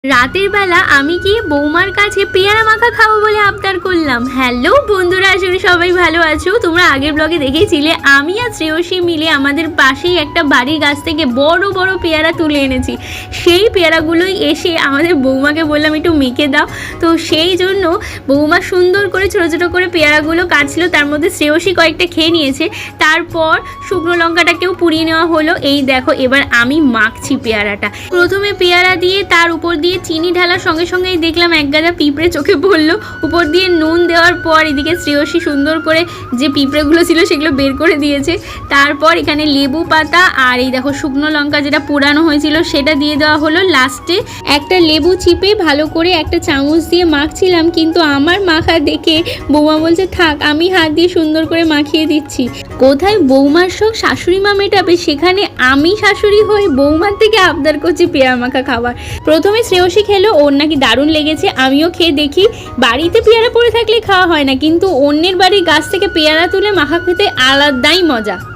রাতের বেলা আমি গিয়ে বৌমার কাছে পেয়ারা মাখা খাবো বলে আবদার করলাম। হ্যালো বন্ধুরা, আসলে সবাই ভালো আছো। তোমরা আগের ব্লগে দেখেছিলে আমি আর শ্রেয়সী মিলে আমাদের পাশেই একটা বাড়ির গাছ থেকে বড় বড় পেয়ারা তুলে এনেছি। সেই পেয়ারাগুলোই এসে আমাদের বৌমাকে বললাম একটু মেখে দাও। তো সেই জন্য বৌমা সুন্দর করে ছোটো ছোটো করে পেয়ারাগুলো কাটছিল, তার মধ্যে শ্রেয়সী কয়েকটা খেয়ে নিয়েছে। তারপর শুকনো লঙ্কাটাকেও পুড়িয়ে নেওয়া হলো। এই দেখো এবার আমি মাখছি পেয়ারাটা। প্রথমে পেয়ারা দিয়ে তার উপর দিয়ে চিনি ঢালার সঙ্গে সঙ্গেই দেখলাম এক গাদা পিঁপড়ে চোখে পড়লো। উপর দিয়ে নুন দেওয়ার পর এদিকে শ্রেয়সী সুন্দর করে যে পিঁপড়েগুলো ছিল সেগুলো বের করে দিয়েছে। তারপর এখানে লেবু পাতা আর এই দেখো শুকনো লঙ্কা যেটা পোড়ানো হয়েছিল সেটা দিয়ে দেওয়া হলো। লাস্টে একটা লেবু চিপে ভালো করে একটা চামচ দিয়ে মাখছিলাম, কিন্তু আমার মাখা দেখে বৌমা বলছে থাক আমি হাত দিয়ে সুন্দর করে মাখিয়ে দিচ্ছি। কোথায় বৌমার শখ শাশুড়ি মা মেটাবে, সেখানে আমি শাশুড়ি হয়ে বৌমার থেকে আবদার করছি পেয়ারা মাখা খাবার। প্রথমে শ্রেয়সী খেলো, ওর নাকি দারুণ লেগেছে। আমিও খেয়ে দেখি। বাড়িতে পেয়ারা পড়ে থাকলে খাওয়া হয় না, কিন্তু অন্যের বাড়ির গাছ থেকে পেয়ারা তুলে মাখা খেতে আলাদাই মজা।